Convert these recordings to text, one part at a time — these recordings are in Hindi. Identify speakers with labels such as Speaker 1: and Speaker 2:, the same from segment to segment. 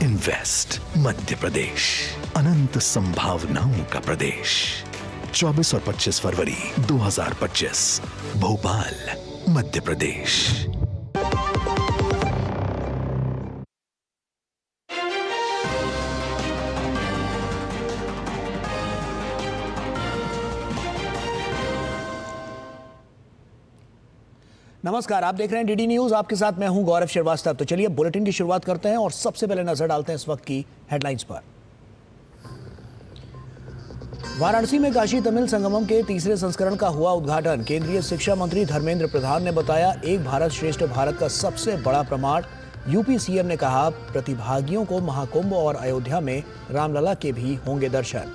Speaker 1: इन्वेस्ट मध्य प्रदेश, अनंत संभावनाओं का प्रदेश। 24 और 25 फरवरी 2025, भोपाल, मध्य प्रदेश।
Speaker 2: नमस्कार, आप देख रहे हैं डीडी न्यूज। आपके साथ मैं हूं गौरव श्रीवास्तव। तो चलिए बुलेटिन की शुरुआत करते हैं और सबसे पहले नजर डालते हैं इस वक्त की हेडलाइंस पर। वाराणसी में काशी तमिल संगमम के तीसरे संस्करण का हुआ उद्घाटन। केंद्रीय शिक्षा मंत्री धर्मेंद्र प्रधान ने बताया, एक भारत श्रेष्ठ भारत का सबसे बड़ा प्रमाण। यूपी सीएम ने कहा, प्रतिभागियों को महाकुंभ और अयोध्या में रामलला के भी होंगे दर्शन।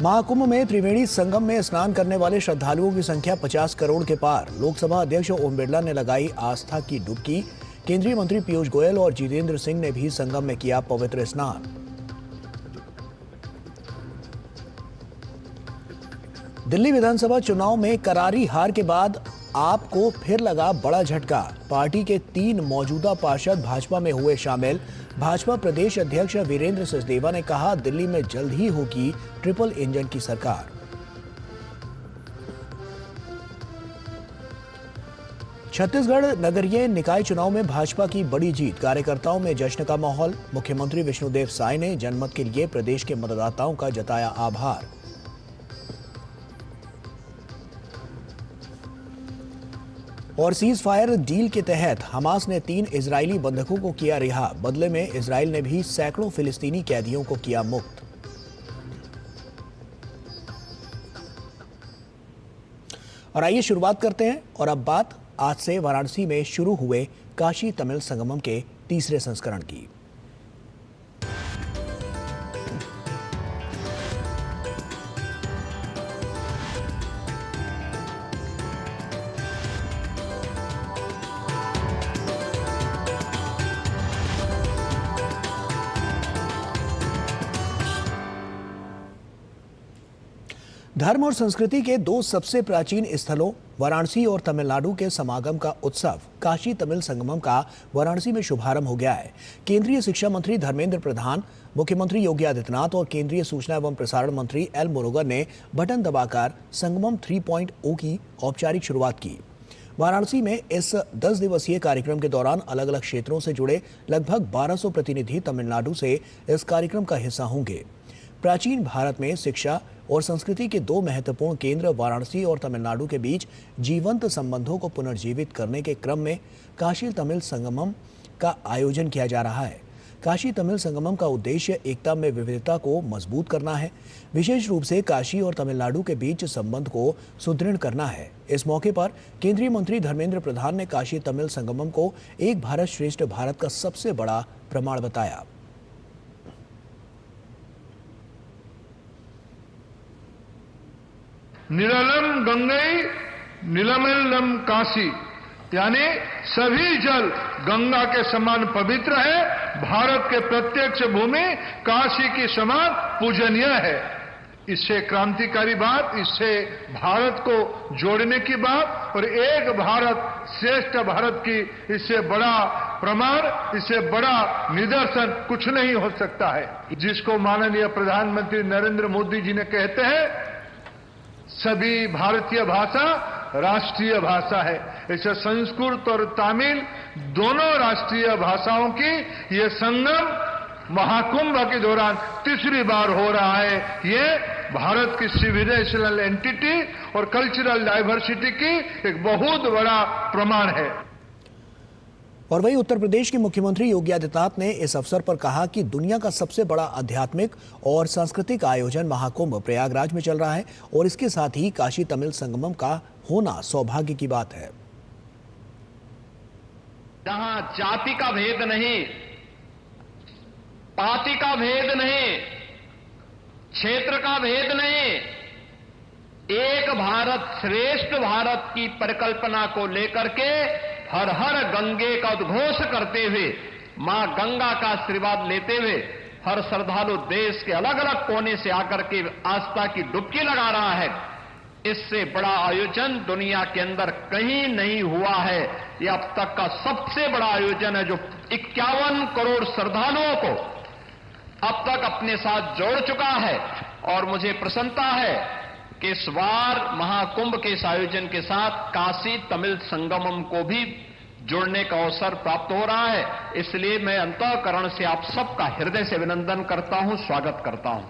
Speaker 2: महाकुंभ में त्रिवेणी संगम में स्नान करने वाले श्रद्धालुओं की संख्या 50 करोड़ के पार। लोकसभा अध्यक्ष ओम बिरला ने लगाई आस्था की डुबकी। केंद्रीय मंत्री पीयूष गोयल और जितेंद्र सिंह ने भी संगम में किया पवित्र स्नान। दिल्ली विधानसभा चुनाव में करारी हार के बाद आप को फिर लगा बड़ा झटका। पार्टी के 3 मौजूदा पार्षद भाजपा में हुए शामिल। भाजपा प्रदेश अध्यक्ष वीरेंद्र सचदेवा ने कहा, दिल्ली में जल्द ही होगी ट्रिपल इंजन की सरकार। छत्तीसगढ़ नगरीय निकाय चुनाव में भाजपा की बड़ी जीत। कार्यकर्ताओं में जश्न का माहौल। मुख्यमंत्री विष्णुदेव साय ने जनमत के लिए प्रदेश के मतदाताओं का जताया आभार। और सीज फायर डील के तहत हमास ने 3 इजरायली बंधकों को किया रिहा। बदले में इजरायल ने भी सैकड़ों फिलिस्तीनी कैदियों को किया मुक्त। और आइए शुरुआत करते हैं। और अब बात आज से वाराणसी में शुरू हुए काशी तमिल संगमम के तीसरे संस्करण की। धर्म और संस्कृति के 2 सबसे प्राचीन स्थलों वाराणसी और तमिलनाडु के समागम का उत्सव काशी तमिल संगमम का वाराणसी में शुभारंभ हो गया है। केंद्रीय शिक्षा मंत्री धर्मेंद्र प्रधान, मुख्यमंत्री योगी आदित्यनाथ और केंद्रीय सूचना एवं प्रसारण मंत्री एल मुरुगन ने बटन दबाकर संगमम 3.0 की औपचारिक शुरुआत की। वाराणसी में इस 10 दिवसीय कार्यक्रम के दौरान अलग अलग क्षेत्रों से जुड़े लगभग 1200 प्रतिनिधि तमिलनाडु से इस कार्यक्रम का हिस्सा होंगे। प्राचीन भारत में शिक्षा और संस्कृति के 2 महत्वपूर्ण केंद्र वाराणसी और तमिलनाडु के बीच जीवंत संबंधों को पुनर्जीवित करने के क्रम में काशी तमिल संगमम का आयोजन किया जा रहा है। काशी तमिल संगमम का उद्देश्य एकता में विविधता को मजबूत करना है, विशेष रूप से काशी और तमिलनाडु के बीच संबंध को सुदृढ़ करना है। इस मौके पर केंद्रीय मंत्री धर्मेंद्र प्रधान ने काशी तमिल संगमम को एक भारत श्रेष्ठ भारत का सबसे बड़ा प्रमाण बताया।
Speaker 3: निरलम गंगई नीलमलम काशी, यानी सभी जल गंगा के समान पवित्र है। भारत के प्रत्यक्ष भूमि काशी की समान पूजनीय है। इससे क्रांतिकारी बात, इससे भारत को जोड़ने की बात और एक भारत श्रेष्ठ भारत की इससे बड़ा प्रमाण, इससे बड़ा निदर्शन कुछ नहीं हो सकता है। जिसको माननीय प्रधानमंत्री नरेंद्र मोदी जी ने कहते हैं, सभी भारतीय भाषा राष्ट्रीय भाषा है। ऐसे संस्कृत और तमिल दोनों राष्ट्रीय भाषाओं की ये संगम महाकुंभ के दौरान तीसरी बार हो रहा है। ये भारत की सिविलाइजेशनल एंटिटी और कल्चरल डाइवर्सिटी की एक बहुत बड़ा प्रमाण है।
Speaker 2: और वहीं उत्तर प्रदेश के मुख्यमंत्री योगी आदित्यनाथ ने इस अवसर पर कहा कि दुनिया का सबसे बड़ा आध्यात्मिक और सांस्कृतिक आयोजन महाकुंभ प्रयागराज में चल रहा है और इसके साथ ही काशी तमिल संगमम का होना सौभाग्य की बात है।
Speaker 4: जहां जाति का भेद नहीं, पार्टी का भेद नहीं, क्षेत्र का भेद नहीं, एक भारत श्रेष्ठ भारत की परिकल्पना को लेकर के हर हर गंगे का उद्घोष करते हुए, मां गंगा का आशीर्वाद लेते हुए हर श्रद्धालु देश के अलग अलग कोने से आकर के आस्था की डुबकी लगा रहा है। इससे बड़ा आयोजन दुनिया के अंदर कहीं नहीं हुआ है। यह अब तक का सबसे बड़ा आयोजन है जो 51 करोड़ श्रद्धालुओं को अब तक अपने साथ जोड़ चुका है। और मुझे प्रसन्नता है कि इस बार महाकुंभ के इस आयोजन के साथ काशी तमिल संगमम को भी जोड़ने का अवसर प्राप्त हो रहा है। इसलिए मैं अंतःकरण से आप सबका हृदय से अभिनंदन करता हूं, स्वागत करता हूं।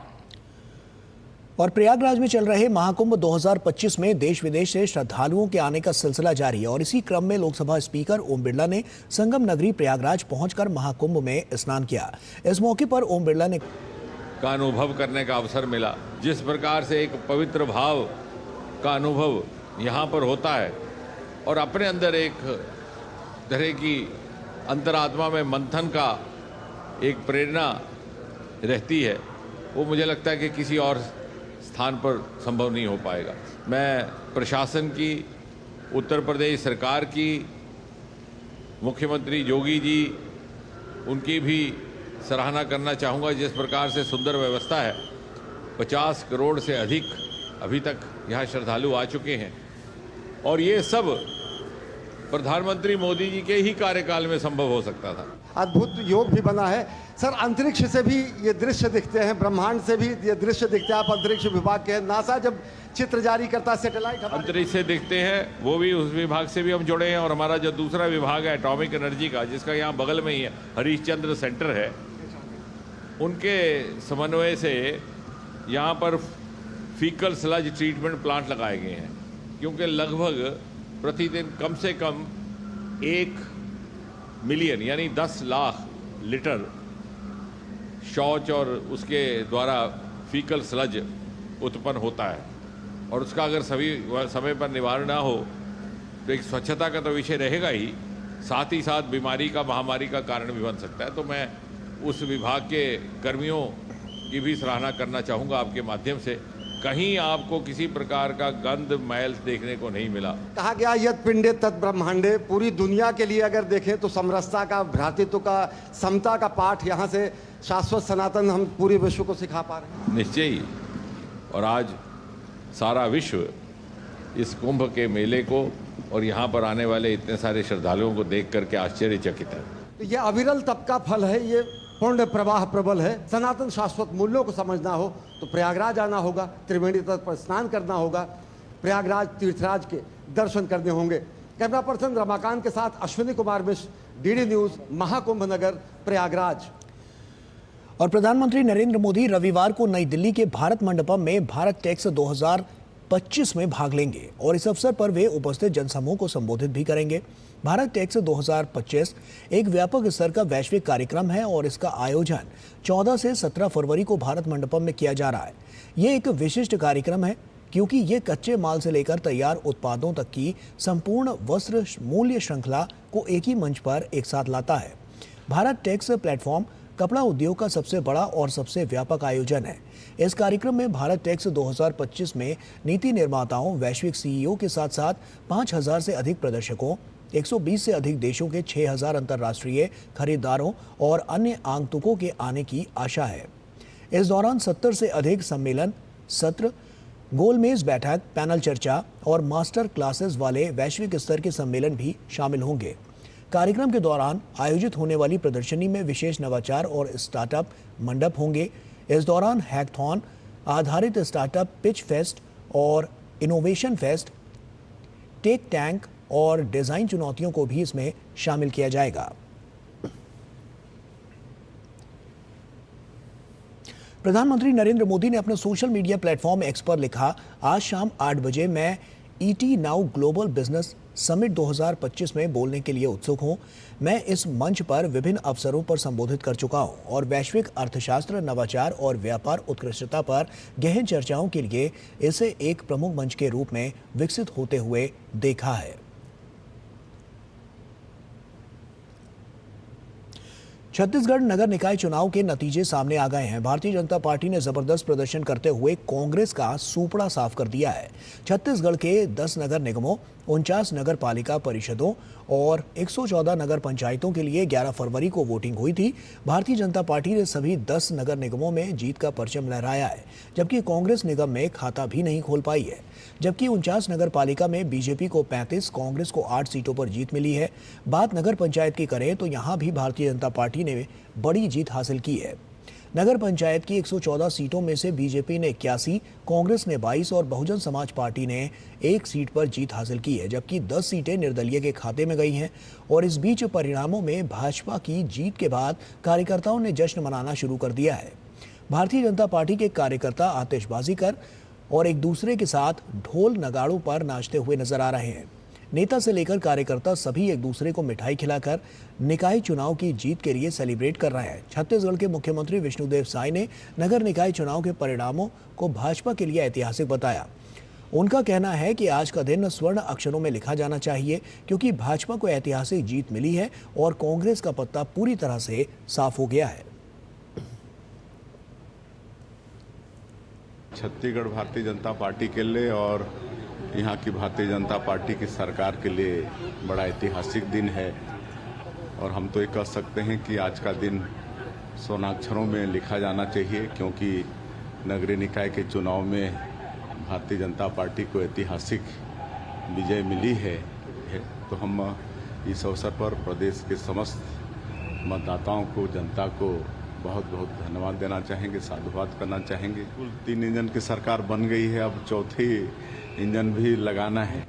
Speaker 2: और प्रयागराज में चल रहे महाकुंभ 2025 में देश विदेश से श्रद्धालुओं के आने का सिलसिला जारी है और इसी क्रम में लोकसभा स्पीकर ओम बिरला ने संगम नगरी प्रयागराज पहुंचकर महाकुंभ में स्नान किया। इस मौके पर ओम बिरला ने
Speaker 5: का अनुभव करने का अवसर मिला। जिस प्रकार से एक पवित्र भाव का अनुभव यहाँ पर होता है और अपने अंदर एक तरह की अंतरात्मा में मंथन का एक प्रेरणा रहती है, वो मुझे लगता है कि किसी और स्थान पर संभव नहीं हो पाएगा। मैं प्रशासन की, उत्तर प्रदेश सरकार की, मुख्यमंत्री योगी जी, उनकी भी सराहना करना चाहूँगा। जिस प्रकार से सुंदर व्यवस्था है, 50 करोड़ से अधिक अभी तक यहाँ श्रद्धालु आ चुके हैं और ये सब प्रधानमंत्री मोदी जी के ही कार्यकाल में संभव हो सकता था।
Speaker 6: अद्भुत योग भी बना है सर। अंतरिक्ष से भी ये दृश्य दिखते हैं, ब्रह्मांड से भी ये दृश्य दिखते हैं। आप अंतरिक्ष विभाग के हैं, नासा जब चित्र जारी करता है सैटेलाइट
Speaker 5: अंतरिक्ष से दिखते हैं, वो भी उस विभाग से भी हम जुड़े हैं। और हमारा जो दूसरा विभाग है एटॉमिक एनर्जी का, जिसका यहाँ बगल में ही है हरीशचंद्र सेंटर है, उनके समन्वय से यहाँ पर फीकल स्लज ट्रीटमेंट प्लांट लगाए गए हैं। क्योंकि लगभग प्रतिदिन कम से कम 1 मिलियन यानी 10 लाख लीटर शौच और उसके द्वारा फीकल स्लज उत्पन्न होता है और उसका अगर सभी समय पर निवारण ना हो तो एक स्वच्छता का तो विषय रहेगा ही, साथ ही साथ बीमारी का, महामारी का कारण भी बन सकता है। तो मैं उस विभाग के कर्मियों की भी सराहना करना चाहूँगा आपके माध्यम से। कहीं आपको किसी प्रकार का गंध मैल देखने को नहीं मिला।
Speaker 6: कहा गया यद पिंडे तत् ब्रह्मांडे, पूरी दुनिया के लिए अगर देखें तो समरसता का, भ्रातृत्व का, समता का पाठ यहाँ से शाश्वत सनातन हम पूरे विश्व को सिखा पा रहे हैं।
Speaker 5: निश्चय ही। और आज सारा विश्व इस कुंभ के मेले को और यहाँ पर आने वाले इतने सारे श्रद्धालुओं को देख करके आश्चर्यचकित है।
Speaker 6: तो ये अविरल तप का फल है, ये पुण्य प्रवाह प्रबल है। सनातन शाश्वत मूल्यों को समझना हो तो प्रयागराज आना होगा, त्रिवेणी तट पर स्नान करना होगा, प्रयागराज तीर्थराज के दर्शन करने होंगे। कैमरा पर्सन रमाकांत के साथ अश्विनी कुमार मिश्र, डीडी न्यूज, महाकुंभ नगर, प्रयागराज।
Speaker 2: और प्रधानमंत्री नरेंद्र मोदी रविवार को नई दिल्ली के भारत मंडपम में भारत टेक्स 2025 में भाग लेंगे और इस अवसर पर वे उपस्थित जनसमूह को संबोधित भी करेंगे। भारत टेक्स 2025 एक व्यापक स्तर का वैश्विक कार्यक्रम है और इसका आयोजन 14 से 17 फरवरी को भारत मंडपम में किया जा रहा है। ये एक विशिष्ट कार्यक्रम है क्योंकि ये कच्चे माल से लेकर तैयार उत्पादों तक की संपूर्ण वस्त्र मूल्य श्रृंखला को एक ही मंच पर एक साथ लाता है। भारत टेक्स प्लेटफॉर्म कपड़ा उद्योग का सबसे बड़ा और सबसे व्यापक आयोजन है। इस कार्यक्रम में भारत टेक्स 2025 में नीति निर्माताओं, वैश्विक सीईओ के साथ साथ 5000 से अधिक प्रदर्शकों, 120 से अधिक देशों के 6000 अंतर्राष्ट्रीय खरीदारों और अन्य आगंतुकों के आने की आशा है। इस दौरान 70 से अधिक सम्मेलन सत्र, गोलमेज बैठक, पैनल चर्चा और मास्टर क्लासेस वाले वैश्विक स्तर के सम्मेलन भी शामिल होंगे। कार्यक्रम के दौरान आयोजित होने वाली प्रदर्शनी में विशेष नवाचार और स्टार्टअप मंडप होंगे। इस दौरान हैकथॉन आधारित स्टार्टअप पिच फेस्ट और इनोवेशन फेस्ट, टेक टैंक और डिजाइन चुनौतियों को भी इसमें शामिल किया जाएगा। प्रधानमंत्री नरेंद्र मोदी ने अपने सोशल मीडिया प्लेटफॉर्म एक्स पर लिखा, आज शाम 8 बजे मैं ET now global business summit 2025 में बोलने के लिए उत्सुक हूं। मैं इस मंच पर विभिन्न अवसरों पर संबोधित कर चुका हूं और वैश्विक अर्थशास्त्र, नवाचार और व्यापार उत्कृष्टता पर गहन चर्चाओं के लिए इसे एक प्रमुख मंच के रूप में विकसित होते हुए देखा है। छत्तीसगढ़ नगर निकाय चुनाव के नतीजे सामने आ गए हैं। भारतीय जनता पार्टी ने जबरदस्त प्रदर्शन करते हुए कांग्रेस का सूपड़ा साफ कर दिया है। छत्तीसगढ़ के 10 नगर निगमों 49 नगर पालिका परिषदों और 114 नगर पंचायतों के लिए 11 फरवरी को वोटिंग हुई थी। भारतीय जनता पार्टी ने सभी 10 नगर निगमों में जीत का परचम लहराया है, जबकि कांग्रेस निगम में खाता भी नहीं खोल पाई है। जबकि 49 नगर पालिका में बीजेपी को 35, कांग्रेस को 8 सीटों पर जीत मिली है। बात नगर पंचायत की करें तो यहाँ भी भारतीय जनता पार्टी ने बड़ी जीत हासिल की है। नगर पंचायत की 114 सीटों में से बीजेपी ने 81, कांग्रेस ने 22 और बहुजन समाज पार्टी ने 1 सीट पर जीत हासिल की है, जबकि 10 सीटें निर्दलीय के खाते में गई हैं। और इस बीच परिणामों में भाजपा की जीत के बाद कार्यकर्ताओं ने जश्न मनाना शुरू कर दिया है। भारतीय जनता पार्टी के कार्यकर्ता आतिशबाजी कर और एक दूसरे के साथ ढोल नगाड़ों पर नाचते हुए नजर आ रहे हैं। नेता से लेकर कार्यकर्ता सभी एक दूसरे को मिठाई खिलाकर निकाय चुनाव की जीत के लिए सेलिब्रेट कर रहे हैं। छत्तीसगढ़ के मुख्यमंत्री विष्णुदेव साय ने नगर निकाय चुनाव के परिणामों को भाजपा के लिए ऐतिहासिक बताया। उनका कहना है कि आज का दिन स्वर्ण अक्षरों में लिखा जाना चाहिए, क्योंकि भाजपा को ऐतिहासिक जीत मिली है और कांग्रेस का पत्ता पूरी तरह से साफ हो गया है।
Speaker 7: छत्तीसगढ़ भारतीय जनता पार्टी के लिए और यहाँ की भारतीय जनता पार्टी की सरकार के लिए बड़ा ऐतिहासिक दिन है और हम तो ये कह सकते हैं कि आज का दिन स्वर्णाक्षरों में लिखा जाना चाहिए, क्योंकि नगरीय निकाय के चुनाव में भारतीय जनता पार्टी को ऐतिहासिक विजय मिली है। तो हम इस अवसर पर प्रदेश के समस्त मतदाताओं को, जनता को बहुत बहुत धन्यवाद देना चाहेंगे, साधुवाद करना चाहेंगे। कुल 3 इंजन की सरकार बन गई है, अब चौथी इंजन भी लगाना है।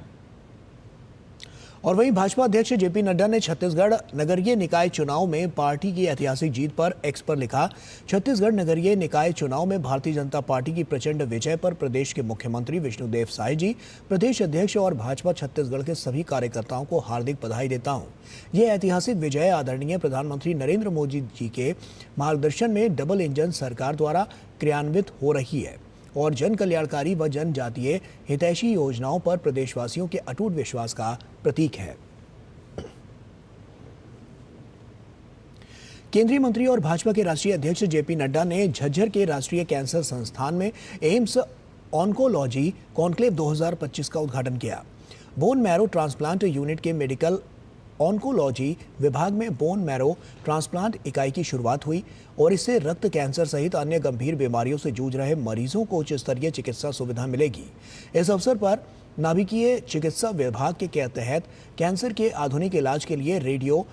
Speaker 2: और वहीं भाजपा अध्यक्ष जेपी नड्डा ने छत्तीसगढ़ नगरीय निकाय चुनाव में पार्टी की ऐतिहासिक जीत पर एक्स पर लिखा, छत्तीसगढ़ नगरीय निकाय चुनाव में भारतीय जनता पार्टी की प्रचंड विजय पर प्रदेश के मुख्यमंत्री विष्णुदेव साय जी, प्रदेश अध्यक्ष और भाजपा छत्तीसगढ़ के सभी कार्यकर्ताओं को हार्दिक बधाई देता हूं। ये ऐतिहासिक विजय आदरणीय प्रधानमंत्री नरेंद्र मोदी जी के मार्गदर्शन में डबल इंजन सरकार द्वारा क्रियान्वित हो रही है और जन कल्याणकारी व जनजातीय हितैषी योजनाओं पर प्रदेशवासियों के अटूट विश्वास का प्रतीक है। केंद्रीय मंत्री और भाजपा के राष्ट्रीय अध्यक्ष जेपी नड्डा ने झज्जर के राष्ट्रीय कैंसर संस्थान में एम्स ऑन्कोलॉजी कॉन्क्लेव 2025 का उद्घाटन किया। बोन मैरो ट्रांसप्लांट यूनिट के मेडिकल ऑन्कोलॉजी विभाग में बोन मैरो ट्रांसप्लांट इकाई की शुरुआत हुई और इससे रक्त कैंसर सहित अन्य गंभीर बीमारियों से जूझ रहे मरीजों को उच्च स्तरीय चिकित्सा सुविधा मिलेगी। इस अवसर पर नाभिकीय चिकित्सा विभाग के तहत कैंसर के आधुनिक इलाज के लिए रेडियो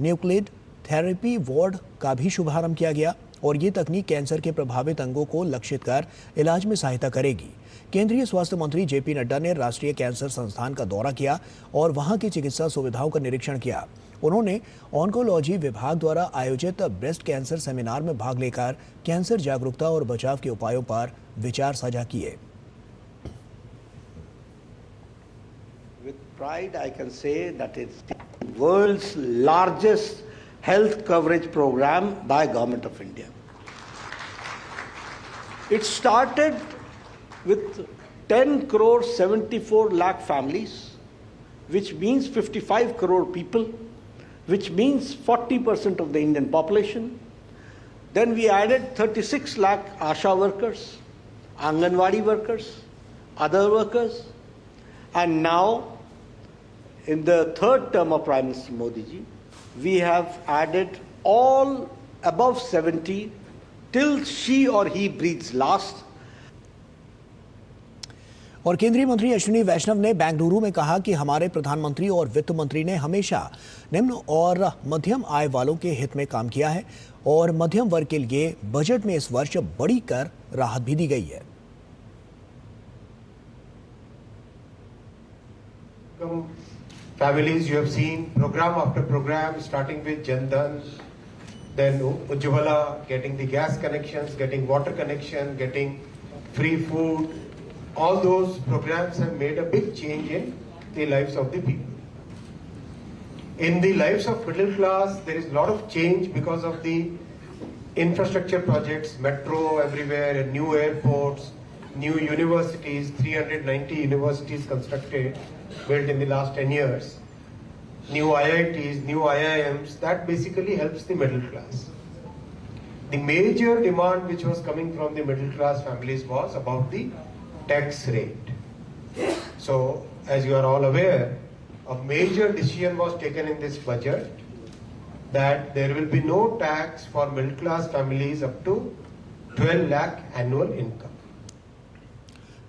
Speaker 2: न्यूक्लिड थेरेपी वार्ड का भी शुभारंभ किया गया और ये तकनीक कैंसर के प्रभावित अंगों को लक्षित कर इलाज में सहायता करेगी। केंद्रीय स्वास्थ्य मंत्री जेपी नड्डा ने राष्ट्रीय कैंसर संस्थान का दौरा किया और वहां की चिकित्सा सुविधाओं का निरीक्षण किया। उन्होंने ऑन्कोलॉजी विभाग द्वारा आयोजित ब्रेस्ट कैंसर सेमिनार में भाग लेकर कैंसर जागरूकता और बचाव के उपायों पर विचार साझा किए।
Speaker 8: With pride, I can say that it's the world's largest health coverage program by Government of India. It started with 10 crore 74 lakh families, which means 55 crore people, which means 40% of the Indian population. Then we added 36 lakh ASHA workers, Anganwadi workers, other workers, and now in the third term of Prime Minister Modi ji, we have added all above 70 till she or he breathes last.
Speaker 2: और केंद्रीय मंत्री अश्विनी वैष्णव ने बेंगलुरु में कहा कि हमारे प्रधानमंत्री और वित्त मंत्री ने हमेशा निम्न और मध्यम आय वालों के हित में काम किया है और मध्यम वर्ग के लिए बजट में इस वर्ष बड़ी कर राहत भी दी गई है।
Speaker 9: Families, you have seen program after program, starting with Jan Dhan, then Ujjwala, getting the gas connections, getting water connection, getting free food. All those programs have made a big change in the lives of the people. In the lives of middle class, there is a lot of change because of the infrastructure projects, metro everywhere, and new airports, new universities, 390 universities constructed, built in the last 10 years, new IITs, new IIMs, that basically helps the middle class. The major demand which was coming from the middle class families was about the tax rate. So as you are all aware, a major decision was taken in this budget that there will be no tax for middle class families up to 12 lakh annual income.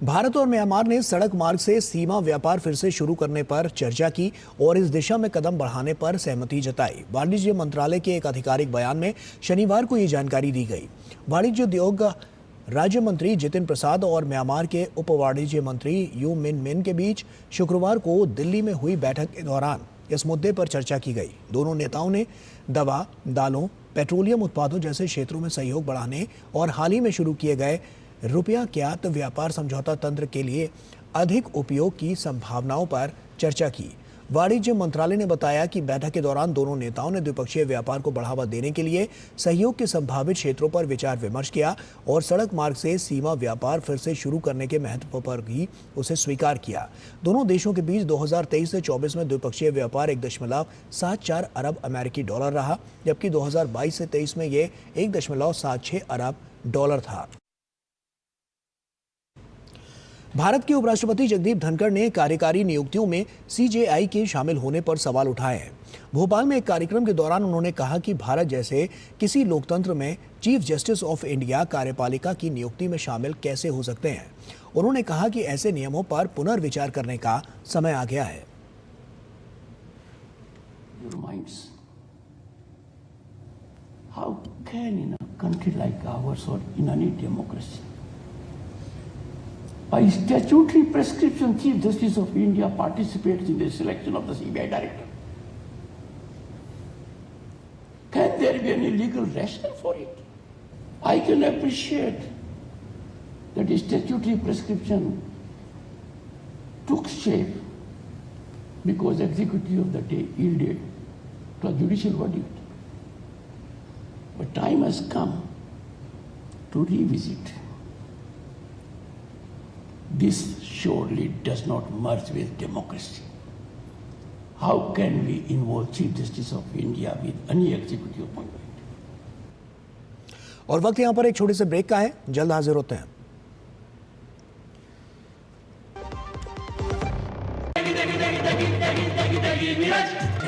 Speaker 2: Bharat और म्यांमार ने सड़क मार्ग से सीमा व्यापार फिर से शुरू करने पर चर्चा की और इस दिशा में कदम बढ़ाने पर सहमति जताई। वाणिज्य मंत्रालय के एक आधिकारिक बयान में शनिवार को ये जानकारी दी गई। वाणिज्य उद्योग राज्य मंत्री जितिन प्रसाद और म्यांमार के उप वाणिज्य मंत्री यू मिन मिन के बीच शुक्रवार को दिल्ली में हुई बैठक के दौरान इस मुद्दे पर चर्चा की गई। दोनों नेताओं ने दवा, दालों, पेट्रोलियम उत्पादों जैसे क्षेत्रों में सहयोग बढ़ाने और हाल ही में शुरू किए गए रुपया ज्ञात व्यापार समझौता तंत्र के लिए अधिक उपयोग की संभावनाओं पर चर्चा की। वाणिज्य मंत्रालय ने बताया कि बैठक के दौरान दोनों नेताओं ने द्विपक्षीय व्यापार को बढ़ावा देने के लिए सहयोग के संभावित क्षेत्रों पर विचार विमर्श किया और सड़क मार्ग से सीमा व्यापार फिर से शुरू करने के महत्व पर भी उसे स्वीकार किया। दोनों देशों के बीच 2023 से 24 में द्विपक्षीय व्यापार 1.74 अरब अमेरिकी डॉलर रहा, जबकि 2022 से 23 में ये 1.76 अरब डॉलर था। भारत के उपराष्ट्रपति जगदीप धनखड़ ने कार्यकारी नियुक्तियों में सीजेआई के शामिल होने पर सवाल उठाए हैं। भोपाल में एक कार्यक्रम के दौरान उन्होंने कहा कि भारत जैसे किसी लोकतंत्र में चीफ जस्टिस ऑफ इंडिया कार्यपालिका की नियुक्ति में शामिल कैसे हो सकते हैं। उन्होंने कहा कि ऐसे नियमों पर पुनर्विचार करने का समय आ गया है।
Speaker 10: How can in a country like ours or in any democracy, by statutory prescription, Chief Justice of India participates in the selection of the CBI director? Can there be any legal rationale for it? I can appreciate that statutory prescription took shape because executive of the day yielded to a judicial verdict. But time has come to revisit. This surely does not merge with democracy. How can we involve Chief Justice of India with any executive appointment?
Speaker 2: और वक्त यहाँ पर एक छोटे से ब्रेक का है, जल्द हाजिर होते हैं।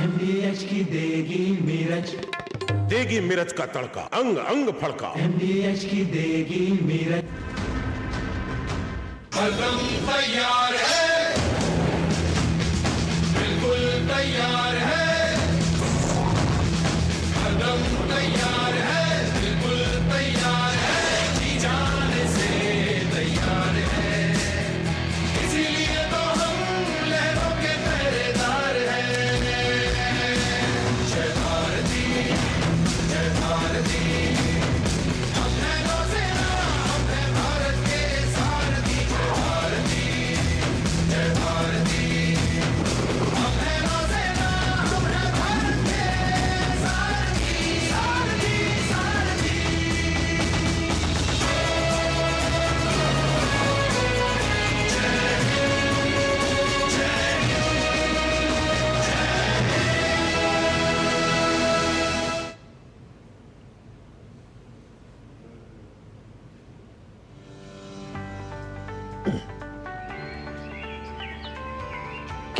Speaker 11: MDH की देगी मिर्च, देगी मिर्च का तड़का, अंग अंग फड़का। MDH की देगी मिर्च। कदम तैयार है, बिल्कुल तैयार है, कदम तैयार है, बिल्कुल तैयार है, जी जाने से तैयार है, इसीलिए तो हम लहरों के पहरेदार हैं। जय भारती, जय भारती, हम हैं नौसेना, हम हैं भारत के सारथी। जय भारती, जय भारती, हम हैं नौसेना, हम हैं भारत के सारथी, सारथी, सारथी।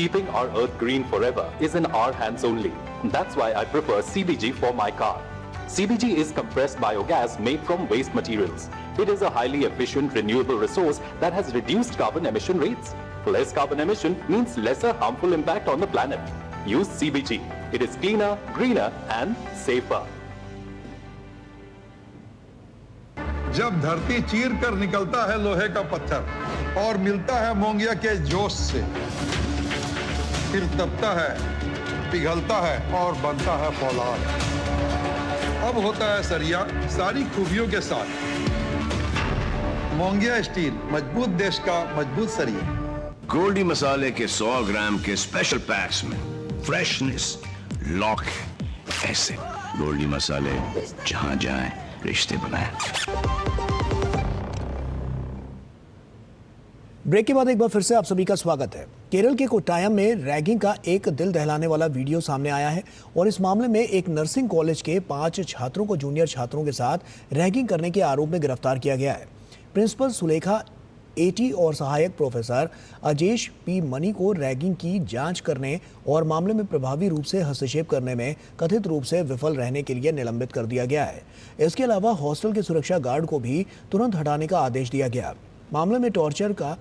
Speaker 12: Keeping our earth green forever is in our hands only. That's why I prefer CBG for my car. CBG is compressed biogas made from waste materials. It is a highly efficient renewable resource that has reduced carbon emission rates. Less carbon emission means lesser harmful impact on the planet. Use CBG. It is cleaner, greener and safer.
Speaker 13: जब धरती चीर कर निकलता है लोहे का पत्थर और मिलता है मोंगिया के जोश से, फिर तपता है, पिघलता है और बनता है फौलाद। अब होता है सरिया सारी खूबियों के साथ। मोंगिया स्टील, मजबूत देश का मजबूत सरिया।
Speaker 14: गोल्डी मसाले के 100 ग्राम के स्पेशल पैक्स में फ्रेशनेस लॉक है। ऐसे गोल्डी मसाले जहां जाएं रिश्ते बनाएं।
Speaker 2: ब्रेक के बाद एक बार फिर से आप सभी का स्वागत है। केरल के कोट्टायम में रैगिंग का एक दिल दहलाने वाला वीडियो सामने आया है और इस मामले में एक नर्सिंग कॉलेज के 5 छात्रों को जूनियर छात्रों के साथ रैगिंग करने के आरोप में गिरफ्तार किया गया है। प्रिंसिपल सुलेखा एटी और सहायक प्रोफेसर अजेश पी मनी को रैगिंग की जांच करने और मामले में प्रभावी रूप से हस्तक्षेप करने में कथित रूप से विफल रहने के लिए निलंबित कर दिया गया है। इसके अलावा हॉस्टल के सुरक्षा गार्ड को भी तुरंत हटाने का आदेश दिया गया। मामले में टॉर्चर का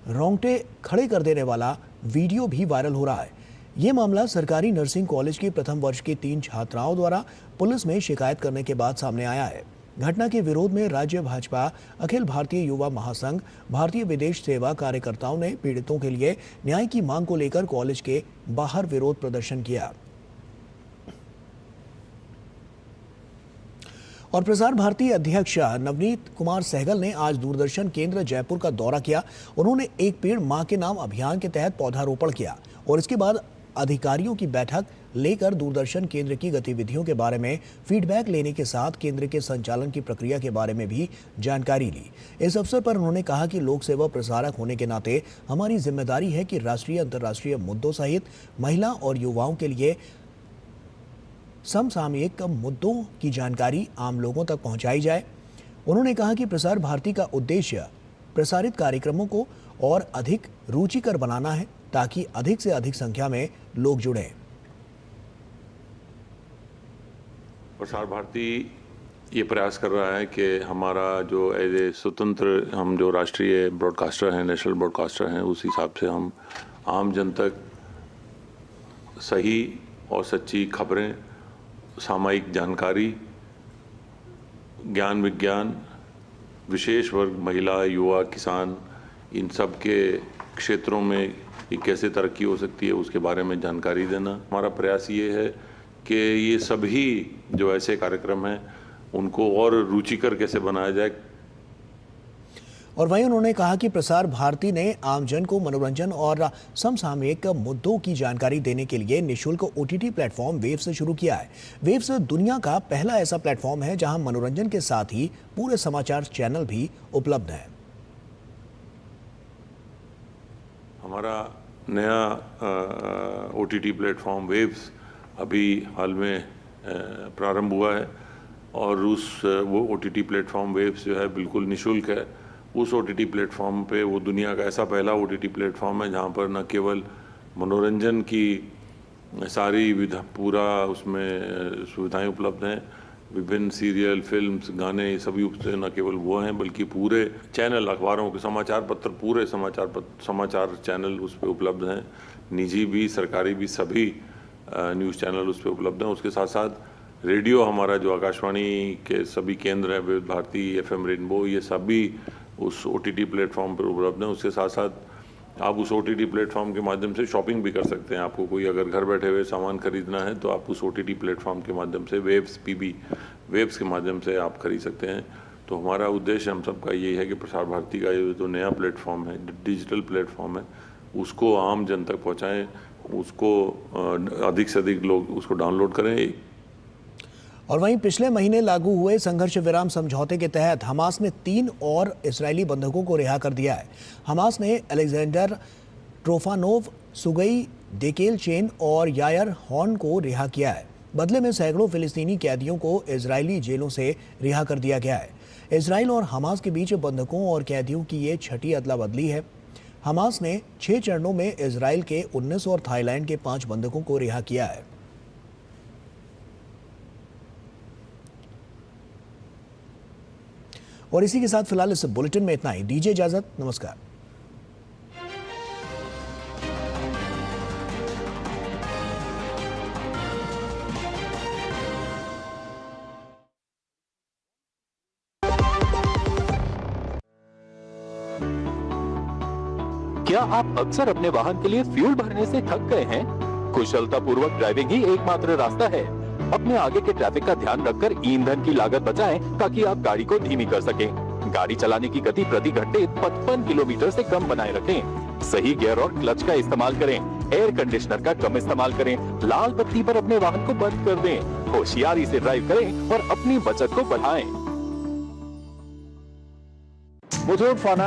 Speaker 2: रोंगटे खड़े कर देने वाला वीडियो भी वायरल हो रहा है। ये मामला सरकारी नर्सिंग कॉलेज की प्रथम वर्ष की 3 छात्राओं द्वारा पुलिस में शिकायत करने के बाद सामने आया है। घटना के विरोध में राज्य भाजपा, अखिल भारतीय युवा महासंघ, भारतीय विदेश सेवा कार्यकर्ताओं ने पीड़ितों के लिए न्याय की मांग को लेकर कॉलेज के बाहर विरोध प्रदर्शन किया। और प्रसार भारती अध्यक्ष नवनीत कुमार सहगल ने आज दूरदर्शन केंद्र जयपुर का दौरा किया। उन्होंने एक पेड़ मां के नाम अभियान के तहत पौधारोपण किया और इसके बाद अधिकारियों की बैठक लेकर दूरदर्शन केंद्र की गतिविधियों के बारे में फीडबैक लेने के साथ केंद्र के संचालन की प्रक्रिया के बारे में भी जानकारी ली। इस अवसर पर उन्होंने कहा कि लोक सेवा प्रसारक होने के नाते हमारी जिम्मेदारी है कि राष्ट्रीय अंतर्राष्ट्रीय मुद्दों सहित महिला और युवाओं के लिए समसामयिक मुद्दों की जानकारी आम लोगों तक पहुंचाई जाए। उन्होंने कहा कि प्रसार भारती का उद्देश्य प्रसारित कार्यक्रमों को और अधिक रुचिकर बनाना है ताकि अधिक से अधिक संख्या में लोग जुड़ें।
Speaker 15: प्रसार भारती ये प्रयास कर रहा है कि हमारा जो एज ए स्वतंत्र हम जो राष्ट्रीय ब्रॉडकास्टर हैं, नेशनल ब्रॉडकास्टर हैं, उस हिसाब से हम आम जन तक सही और सच्ची खबरें, सामयिक जानकारी, ज्ञान विज्ञान, विशेष वर्ग, महिला, युवा, किसान, इन सब के क्षेत्रों में ये कैसे तरक्की हो सकती है उसके बारे में जानकारी देना। हमारा प्रयास ये है कि ये सभी जो ऐसे कार्यक्रम हैं उनको और रुचिकर कैसे बनाया जाए।
Speaker 2: और वहीं उन्होंने कहा कि प्रसार भारती ने आमजन को मनोरंजन और समसामयिक मुद्दों की जानकारी देने के लिए निःशुल्क ओटीटी प्लेटफॉर्म वेव्स शुरू किया है। वेव्स दुनिया का पहला ऐसा प्लेटफॉर्म है जहां मनोरंजन के साथ ही पूरे समाचार चैनल भी उपलब्ध हैं।
Speaker 15: हमारा नया ओटीटी प्लेटफॉर्म वेव्स अभी हाल में प्रारंभ हुआ है और वो ओटीटी प्लेटफॉर्म वेव्स जो है बिल्कुल निःशुल्क है। उस ओटीटी प्लेटफॉर्म पे वो दुनिया का ऐसा पहला ओटीटी प्लेटफॉर्म है जहाँ पर न केवल मनोरंजन की सारी पूरा उसमें सुविधाएं उपलब्ध हैं, विभिन्न सीरियल, फिल्म्स, गाने, सभी उससे न केवल वो हैं बल्कि पूरे चैनल, अखबारों के समाचार पत्र, पूरे समाचार चैनल उस पर उपलब्ध हैं। निजी भी, सरकारी भी, सभी न्यूज़ चैनल उस पर उपलब्ध हैं। उसके साथ साथ रेडियो, हमारा जो आकाशवाणी के सभी केंद्र हैं, विविध भारती, FM रेनबो, ये सभी उस ओटीटी प्लेटफॉर्म पर उपलब्ध हैं। उसके साथ साथ आप उस ओटीटी प्लेटफॉर्म के माध्यम से शॉपिंग भी कर सकते हैं। आपको कोई अगर घर बैठे हुए सामान खरीदना है तो आप उस ओटीटी प्लेटफॉर्म के माध्यम से वेव्स के माध्यम से आप खरीद सकते हैं। तो हमारा उद्देश्य हम सबका यही है कि प्रसार भारती का ये जो नया प्लेटफॉर्म है, डिजिटल प्लेटफॉर्म है, उसको आम जन तक पहुँचाएँ, उसको अधिक से अधिक लोग उसको डाउनलोड करें।
Speaker 2: और वहीं पिछले महीने लागू हुए संघर्ष विराम समझौते के तहत हमास ने 3 और इजरायली बंधकों को रिहा कर दिया है। हमास ने अलेक्जेंडर ट्रोफानोव, सुगई डेकेलचेन और यायर हॉर्न को रिहा किया है। बदले में सैकड़ों फिलिस्तीनी कैदियों को इजरायली जेलों से रिहा कर दिया गया है। इजराइल और हमास के बीच बंधकों और कैदियों की ये छठी अदला बदली है। हमास ने 6 चरणों में इजराइल के 19 और थाईलैंड के 5 बंधकों को रिहा किया है। और इसी के साथ फिलहाल इस बुलेटिन में इतना ही। दीजिए इजाजत, नमस्कार।
Speaker 12: क्या आप अक्सर अपने वाहन के लिए फ्यूल भरने से थक गए हैं? कुशलतापूर्वक ड्राइविंग ही एकमात्र रास्ता है। अपने आगे के ट्रैफिक का ध्यान रखकर ईंधन की लागत बचाएं ताकि आप गाड़ी को धीमी कर सकें। गाड़ी चलाने की गति प्रति घंटे 55 किलोमीटर से कम बनाए रखें। सही गियर और क्लच का इस्तेमाल करें। एयर कंडीशनर का कम इस्तेमाल करें। लाल बत्ती पर अपने वाहन को बंद कर दें। होशियारी से ड्राइव करें और अपनी बचत को बढ़ाएं।
Speaker 16: मुथूट फाइनेंस